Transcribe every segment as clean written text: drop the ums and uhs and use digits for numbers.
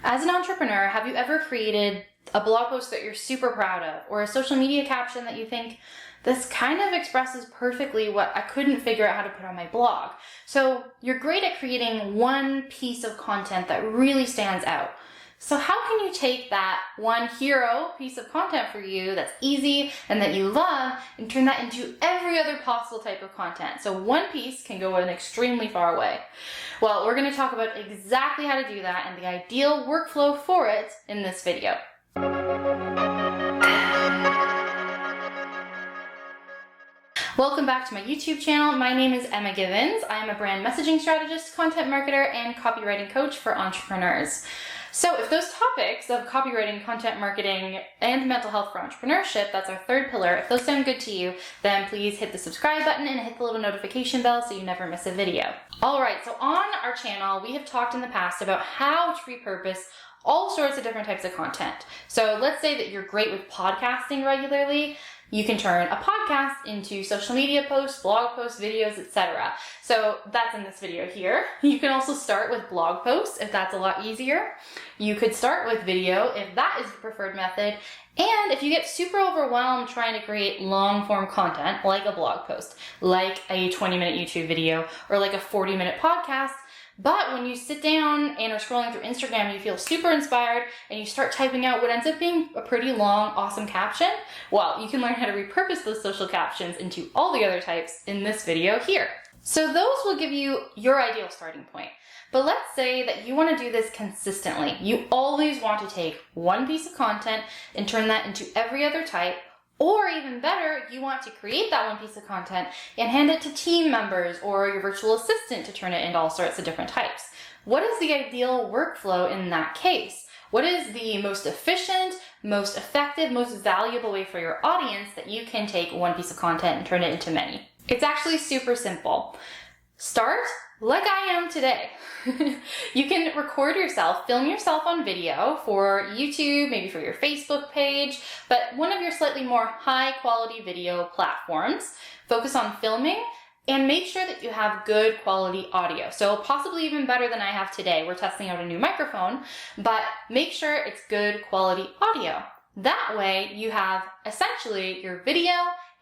As an entrepreneur, have you ever created a blog post that you're super proud of, or a social media caption that you think, this kind of expresses perfectly what I couldn't figure out how to put on my blog? So you're great at creating one piece of content that really stands out. So how can you take that one hero piece of content for you that's easy and that you love and turn that into every other possible type of content? So one piece can go an extremely far way. Well, we're going to talk about exactly how to do that and the ideal workflow for it in this video. Welcome back to my YouTube channel. My name is Emma Givens. I am a brand messaging strategist, content marketer, and copywriting coach for entrepreneurs. So if those topics of copywriting, content marketing, and mental health for entrepreneurship, that's our third pillar, if those sound good to you, then please hit the subscribe button and hit the little notification bell so you never miss a video. All right, so on our channel, we have talked in the past about how to repurpose all sorts of different types of content. So let's say that you're great with podcasting regularly. You can turn a podcast into social media posts, blog posts, videos, etc. So that's in this video here. You can also start with blog posts if that's a lot easier. You could start with video if that is the preferred method. And if you get super overwhelmed trying to create long form content like a blog post, like a 20-minute YouTube video, or like a 40-minute podcast, but when you sit down and are scrolling through Instagram, you feel super inspired and you start typing out what ends up being a pretty long, awesome caption, well, you can learn how to repurpose those social captions into all the other types in this video here. So those will give you your ideal starting point. But let's say that you want to do this consistently. You always want to take one piece of content and turn that into every other type. Or even better, you want to create that one piece of content and hand it to team members or your virtual assistant to turn it into all sorts of different types. What is the ideal workflow in that case? What is the most efficient, most effective, most valuable way for your audience that you can take one piece of content and turn it into many? It's actually super simple. Start like I am today. You can record yourself, film yourself on video for YouTube, maybe for your Facebook page, but one of your slightly more high quality video platforms. Focus on filming and make sure that you have good quality audio. So possibly even better than I have today. We're testing out a new microphone, but make sure it's good quality audio. That way you have essentially your video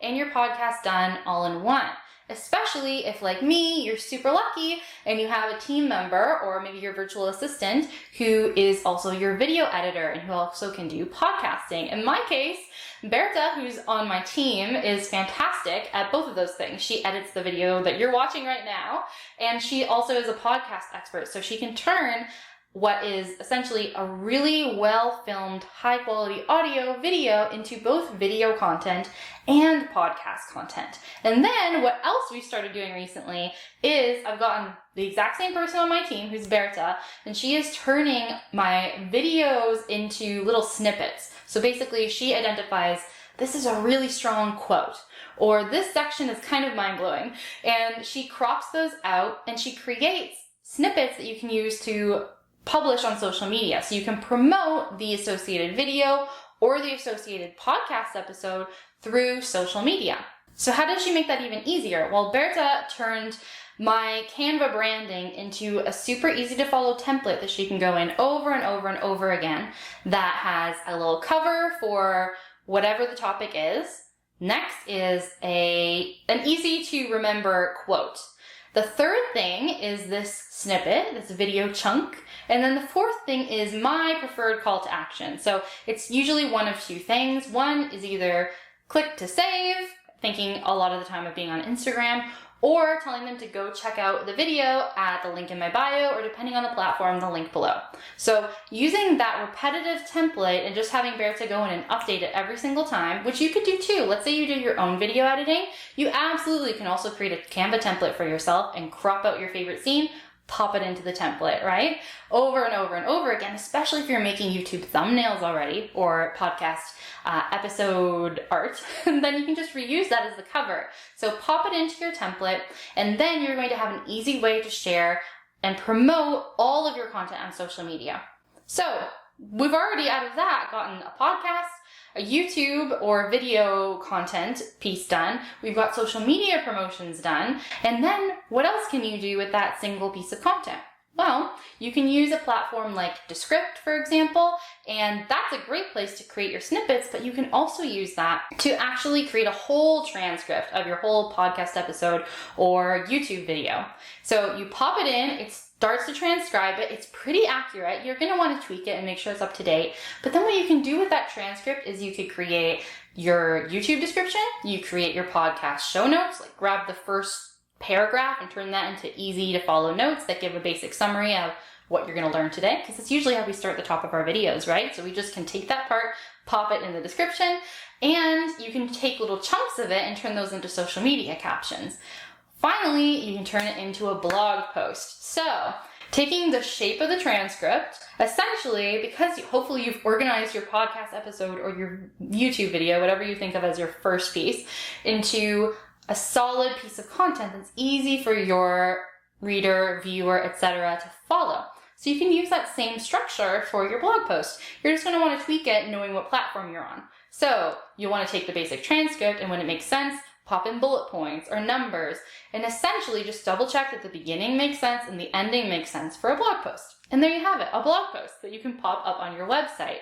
and your podcast done all in one. Especially if, like me, you're super lucky and you have a team member or maybe your virtual assistant who is also your video editor and who also can do podcasting. In my case, Berta, who's on my team, is fantastic at both of those things. She edits the video that you're watching right now, and she also is a podcast expert, so she can turn what is essentially a really well-filmed, high-quality audio video into both video content and podcast content. And then what else we started doing recently is I've gotten the exact same person on my team, who's Berta, and she is turning my videos into little snippets. So basically she identifies, this is a really strong quote, or this section is kind of mind-blowing, and she crops those out and she creates snippets that you can use to publish on social media. So you can promote the associated video or the associated podcast episode through social media. So how does she make that even easier? Well, Berta turned my Canva branding into a super easy to follow template that she can go in over and over and over again that has a little cover for whatever the topic is. Next is an easy to remember quote. The third thing is this snippet, this video chunk. And then the fourth thing is my preferred call to action. So it's usually one of two things. One is either click to save, thinking a lot of the time of being on Instagram, or telling them to go check out the video at the link in my bio, or depending on the platform, the link below. So using that repetitive template and just having Berta go in and update it every single time, which you could do too. Let's say you do your own video editing. You absolutely can also create a Canva template for yourself and crop out your favorite scene, pop it into the template, right? Over and over and over again, especially if you're making YouTube thumbnails already or podcast episode art, then you can just reuse that as the cover. So pop it into your template, and then you're going to have an easy way to share and promote all of your content on social media. So we've already out of that gotten a podcast, a YouTube or video content piece done. We've got social media promotions done. And then what else can you do with that single piece of content? Well, you can use a platform like Descript, for example, and that's a great place to create your snippets, but you can also use that to actually create a whole transcript of your whole podcast episode or YouTube video. So you pop it in, it starts to transcribe it, it's pretty accurate. You're going to want to tweak it and make sure it's up to date. But then what you can do with that transcript is you could create your YouTube description, you create your podcast show notes, like grab the first paragraph and turn that into easy to follow notes that give a basic summary of what you're going to learn today, because it's usually how we start the top of our videos, right? So we just can take that part, pop it in the description, and you can take little chunks of it and turn those into social media captions. Finally, you can turn it into a blog post. So taking the shape of the transcript, essentially, because hopefully you've organized your podcast episode or your YouTube video, whatever you think of as your first piece, into a solid piece of content that's easy for your reader, viewer, etc. to follow. So you can use that same structure for your blog post. You're just going to want to tweak it knowing what platform you're on. So you want to take the basic transcript, and when it makes sense, pop in bullet points or numbers, and essentially just double check that the beginning makes sense and the ending makes sense for a blog post. And there you have it, a blog post that you can pop up on your website.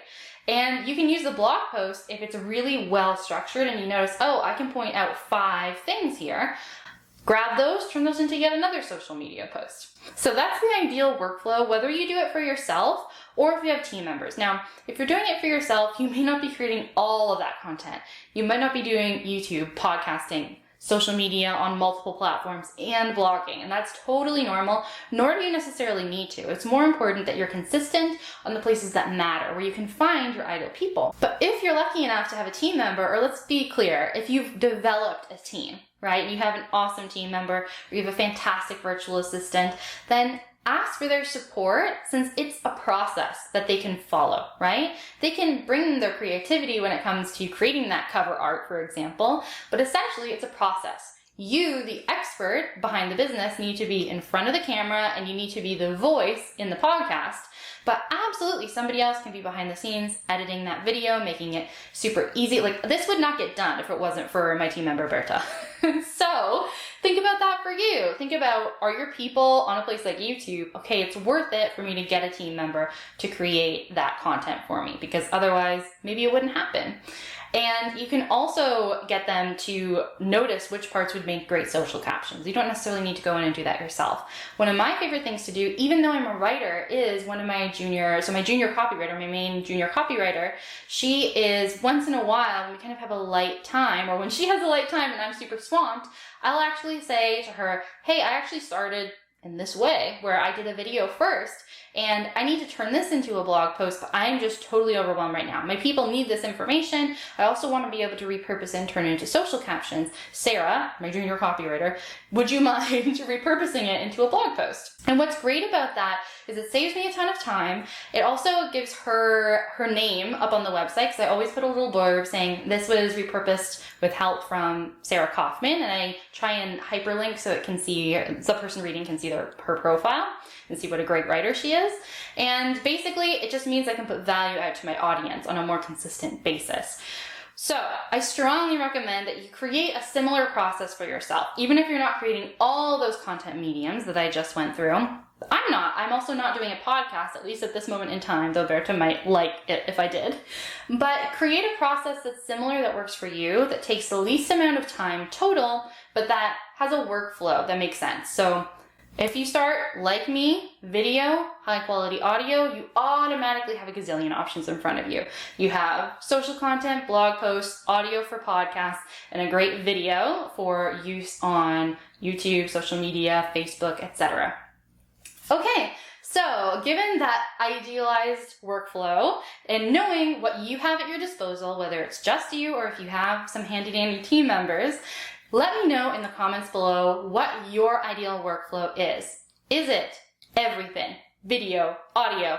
And you can use the blog post if it's really well structured and you notice, oh, I can point out 5 things here. Grab those, turn those into yet another social media post. So that's the ideal workflow, whether you do it for yourself or if you have team members. Now, if you're doing it for yourself, you may not be creating all of that content. You might not be doing YouTube, podcasting, social media on multiple platforms, and blogging, and that's totally normal, nor do you necessarily need to. It's more important that you're consistent on the places that matter, where you can find your ideal people. But if you're lucky enough to have a team member, or let's be clear, if you've developed a team, right, you have an awesome team member, or you have a fantastic virtual assistant, then ask for their support, since it's a process that they can follow, right? They can bring their creativity when it comes to creating that cover art, for example, but essentially it's a process. You, the expert behind the business, need to be in front of the camera and you need to be the voice in the podcast. But absolutely, somebody else can be behind the scenes, editing that video, making it super easy. Like, this would not get done if it wasn't for my team member, Berta. So think about that for you. Think about, are your people on a place like YouTube, okay, it's worth it for me to get a team member to create that content for me, because otherwise maybe it wouldn't happen. And you can also get them to notice which parts would make great social captions. You don't necessarily need to go in and do that yourself. One of my favorite things to do, even though I'm a writer, is one of my junior copywriter, my main junior copywriter, she is once in a while, when we kind of have a light time, or when she has a light time and I'm super swamped, I'll actually say to her, hey, I actually started in this way, where I did a video first, and I need to turn this into a blog post, but I'm just totally overwhelmed right now. My people need this information. I also want to be able to repurpose and turn it into social captions. Sarah, my junior copywriter, would you mind repurposing it into a blog post? And what's great about that is it saves me a ton of time. It also gives her name up on the website, because I always put a little blurb saying this was repurposed with help from Sarah Kaufman, and I try and hyperlink so the person reading can see her profile and see what a great writer she is. And basically, it just means I can put value out to my audience on a more consistent basis. So I strongly recommend that you create a similar process for yourself, even if you're not creating all those content mediums that I just went through. I'm also not doing a podcast, at least at this moment in time, though Berta might like it if I did. But create a process that's similar, that works for you, that takes the least amount of time total, but that has a workflow that makes sense. So if you start, like me, video, high quality audio, you automatically have a gazillion options in front of you. You have social content, blog posts, audio for podcasts, and a great video for use on YouTube, social media, Facebook, etc. Okay, so given that idealized workflow and knowing what you have at your disposal, whether it's just you or if you have some handy-dandy team members, let me know in the comments below what your ideal workflow is. Is it everything? Video, audio,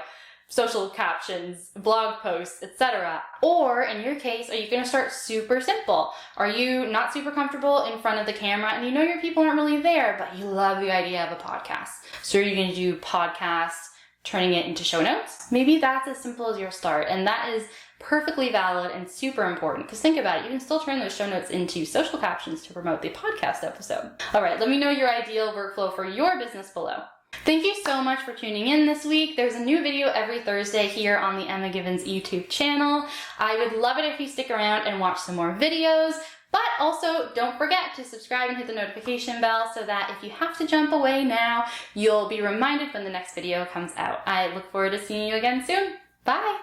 social captions, blog posts, etc. Or in your case, are you going to start super simple? Are you not super comfortable in front of the camera and you know your people aren't really there, but you love the idea of a podcast? So are you going to do podcasts, turning it into show notes? Maybe that's as simple as your start, and that is perfectly valid and super important, because think about it, you can still turn those show notes into social captions to promote the podcast episode. All right, let me know your ideal workflow for your business below. Thank you so much for tuning in this week. There's a new video every Thursday here on the Emma Givens YouTube channel. I would love it if you stick around and watch some more videos. But also, don't forget to subscribe and hit the notification bell so that if you have to jump away now, you'll be reminded when the next video comes out. I look forward to seeing you again soon. Bye!